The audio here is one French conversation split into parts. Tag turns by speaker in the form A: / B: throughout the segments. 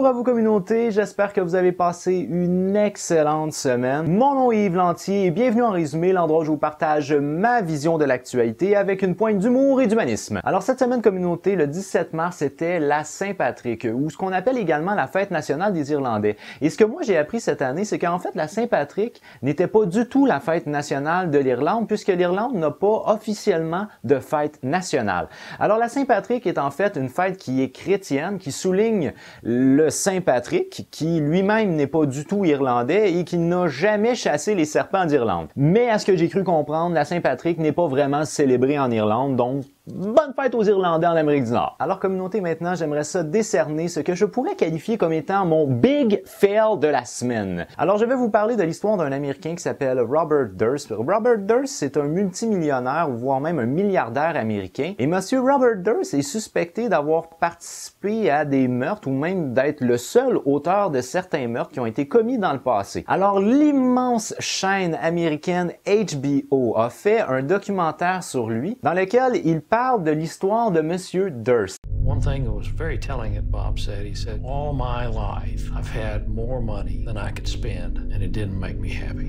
A: Bonjour à vous communauté, j'espère que vous avez passé une excellente semaine. Mon nom est Yves Lantier et bienvenue en résumé, l'endroit où je vous partage ma vision de l'actualité avec une pointe d'humour et d'humanisme. Alors cette semaine communauté, le 17 mars, c'était la Saint-Patrick, ou ce qu'on appelle également la fête nationale des Irlandais. Et ce que moi j'ai appris cette année, c'est qu'en fait la Saint-Patrick n'était pas du tout la fête nationale de l'Irlande, puisque l'Irlande n'a pas officiellement de fête nationale. Alors la Saint-Patrick est en fait une fête qui est chrétienne, qui souligne le Saint-Patrick, qui lui-même n'est pas du tout irlandais et qui n'a jamais chassé les serpents d'Irlande. Mais à ce que j'ai cru comprendre, la Saint-Patrick n'est pas vraiment célébrée en Irlande, donc bonne fête aux Irlandais en Amérique du Nord. Alors communauté, maintenant, j'aimerais ça décerner ce que je pourrais qualifier comme étant mon big fail de la semaine. Alors je vais vous parler de l'histoire d'un Américain qui s'appelle Robert Durst. Robert Durst, c'est un multimillionnaire, voire même un milliardaire américain. Et monsieur Robert Durst est suspecté d'avoir participé à des meurtres ou même d'être le seul auteur de certains meurtres qui ont été commis dans le passé. Alors l'immense chaîne américaine HBO a fait un documentaire sur lui dans lequel il parle de l'histoire de Monsieur Durst.
B: One thing that was very telling that Bob said, he said, all my life I've had more money than I could spend and it didn't make me happy.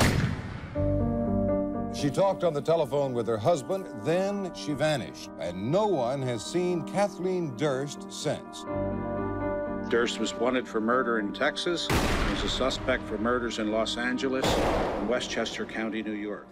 C: She talked on the telephone with her husband, then she vanished, and no one has seen Kathleen Durst since.
D: Durst was wanted for murder in Texas. He's a suspect for murders in Los Angeles and Westchester County, New York.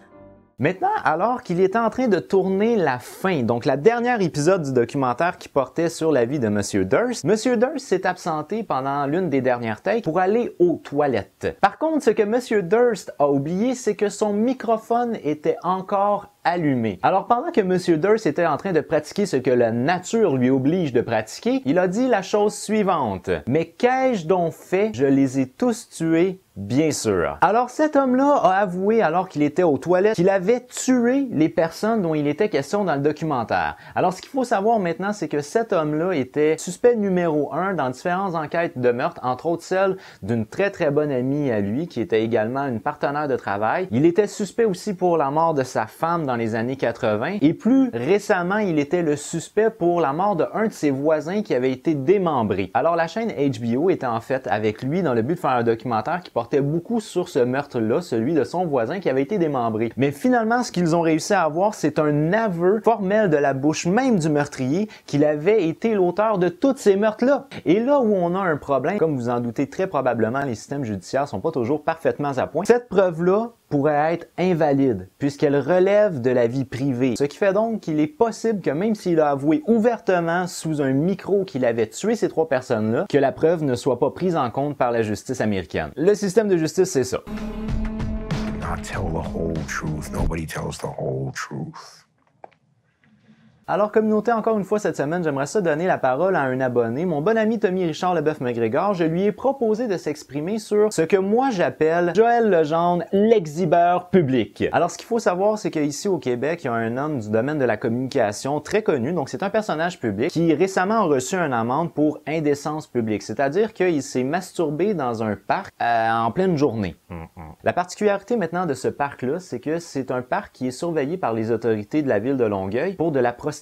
A: Maintenant, alors qu'il était en train de tourner la fin, donc la dernière épisode du documentaire qui portait sur la vie de Monsieur Durst, Monsieur Durst s'est absenté pendant l'une des dernières takes pour aller aux toilettes. Par contre, ce que Monsieur Durst a oublié, c'est que son microphone était encore allumé. Alors pendant que Monsieur Durst était en train de pratiquer ce que la nature lui oblige de pratiquer, il a dit la chose suivante. « Mais qu'ai-je donc fait? Je les ai tous tués. » Bien sûr. Alors cet homme-là a avoué alors qu'il était aux toilettes qu'il avait tué les personnes dont il était question dans le documentaire. Alors ce qu'il faut savoir maintenant, c'est que cet homme-là était suspect numéro 1 dans différentes enquêtes de meurtre, entre autres celle d'une très bonne amie à lui qui était également une partenaire de travail. Il était suspect aussi pour la mort de sa femme dans les années 80 et plus récemment, il était le suspect pour la mort d'un de ses voisins qui avait été démembré. Alors la chaîne HBO était en fait avec lui dans le but de faire un documentaire qui portait beaucoup sur ce meurtre-là, celui de son voisin qui avait été démembré. Mais finalement, ce qu'ils ont réussi à avoir, c'est un aveu formel de la bouche même du meurtrier qu'il avait été l'auteur de tous ces meurtres-là. Et là où on a un problème, comme vous en doutez très probablement, les systèmes judiciaires sont pas toujours parfaitement à point. Cette preuve-là pourrait être invalide puisqu'elle relève de la vie privée. Ce qui fait donc qu'il est possible que même s'il a avoué ouvertement sous un micro qu'il avait tué ces trois personnes-là, que la preuve ne soit pas prise en compte par la justice américaine. Le système de justice, c'est ça.
E: Not tell the whole truth. Nobody tells the whole truth.
A: Alors, communauté, encore une fois cette semaine, j'aimerais ça donner la parole à un abonné, mon bon ami Tommy Richard Leboeuf-McGregor. Je lui ai proposé de s'exprimer sur ce que moi j'appelle Joël Legendre, l'exhibeur public. Alors, ce qu'il faut savoir, c'est qu'ici au Québec, il y a un homme du domaine de la communication très connu, donc c'est un personnage public qui récemment a reçu une amende pour indécence publique, c'est-à-dire qu'il s'est masturbé dans un parc en pleine journée. La particularité maintenant de ce parc-là, c'est que c'est un parc qui est surveillé par les autorités de la ville de Longueuil pour de la prostitution.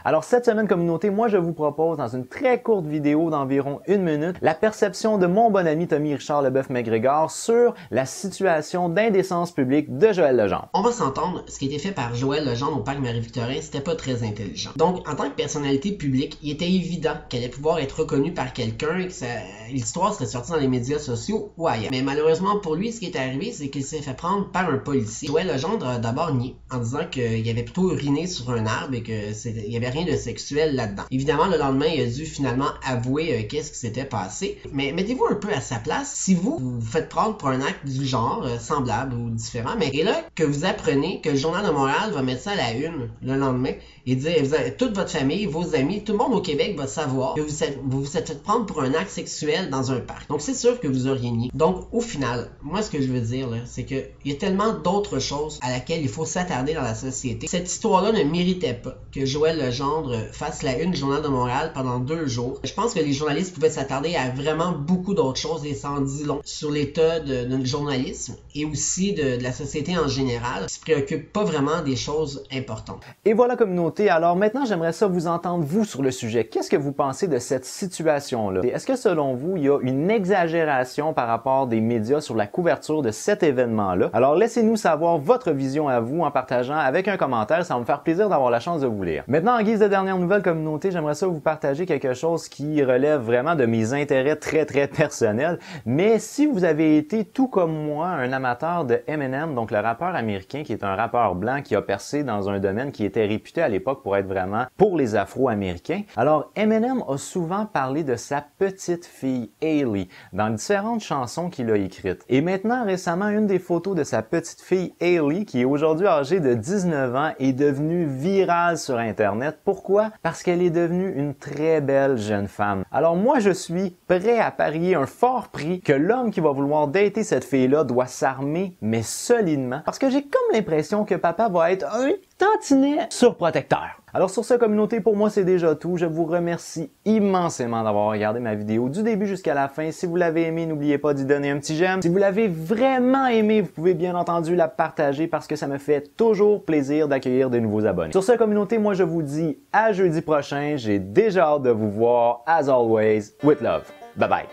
A: Alors cette semaine communauté, moi je vous propose dans une très courte vidéo d'environ 1 minute la perception de mon bon ami Tommy Richard Leboeuf-McGregor sur la situation d'indécence publique de Joël Legendre.
F: On va s'entendre, ce qui a été fait par Joël Legendre au parc Marie-Victorin, c'était pas très intelligent. Donc en tant que personnalité publique, il était évident qu'elle allait pouvoir être reconnue par quelqu'un et que l'histoire serait sortie dans les médias sociaux ou ailleurs. Mais malheureusement pour lui, ce qui est arrivé, c'est qu'il s'est fait prendre par un policier. Joël Legendre a d'abord nié en disant qu'il avait plutôt uriné sur un arbre et que il n'y avait rien de sexuel là-dedans. Évidemment, le lendemain, il a dû finalement avouer qu'est-ce qui s'était passé. Mais mettez-vous un peu à sa place. Si vous vous faites prendre pour un acte du genre, semblable ou différent, mais et là que vous apprenez que le Journal de Montréal va mettre ça à la une le lendemain et dire, toute votre famille, vos amis, tout le monde au Québec va savoir que vous vous êtes fait prendre pour un acte sexuel dans un parc. Donc c'est sûr que vous auriez nié. Donc au final, moi ce que je veux dire là, c'est que il y a tellement d'autres choses à laquelle il faut s'attarder dans la société. Cette histoire-là ne méritait pas que que Joël Legendre fasse la une du Journal de Montréal pendant 2 jours. Je pense que les journalistes pouvaient s'attarder à vraiment beaucoup d'autres choses et ça en dit long sur l'état de notre journalisme et aussi de la société en général qui se préoccupe pas vraiment des choses importantes.
A: Et voilà, communauté, alors maintenant j'aimerais ça vous entendre vous sur le sujet. Qu'est-ce que vous pensez de cette situation-là? Est-ce que selon vous, il y a une exagération par rapport des médias sur la couverture de cet événement-là? Alors laissez-nous savoir votre vision à vous en partageant avec un commentaire, ça va me faire plaisir d'avoir la chance de vous lire. Maintenant, en guise de dernière nouvelle, communauté, j'aimerais ça vous partager quelque chose qui relève vraiment de mes intérêts très personnels, mais si vous avez été tout comme moi un amateur de Eminem, donc le rappeur américain qui est un rappeur blanc qui a percé dans un domaine qui était réputé à l'époque pour être vraiment pour les Afro-Américains, alors Eminem a souvent parlé de sa petite fille Hailey dans différentes chansons qu'il a écrites. Et maintenant, récemment, une des photos de sa petite fille Hailey, qui est aujourd'hui âgée de 19 ans, est devenue virale sur Internet. Pourquoi? Parce qu'elle est devenue une très belle jeune femme. Alors moi, je suis prêt à parier un fort prix que l'homme qui va vouloir dater cette fille-là doit s'armer, mais solidement, parce que j'ai comme l'impression que papa va être un tantinet surprotecteur. Alors sur ce, communauté, pour moi c'est déjà tout. Je vous remercie immensément d'avoir regardé ma vidéo du début jusqu'à la fin. Si vous l'avez aimé, n'oubliez pas d'y donner un petit j'aime. Si vous l'avez vraiment aimé, vous pouvez bien entendu la partager parce que ça me fait toujours plaisir d'accueillir de nouveaux abonnés. Sur ce, communauté, moi je vous dis à jeudi prochain. J'ai déjà hâte de vous voir. As always, with love. Bye bye.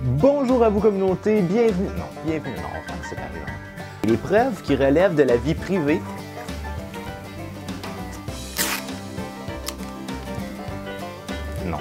A: Bonjour à vous, communauté, bienvenue, non, enfin, c'est pas grave. Les preuves qui relèvent de la vie privée. Non.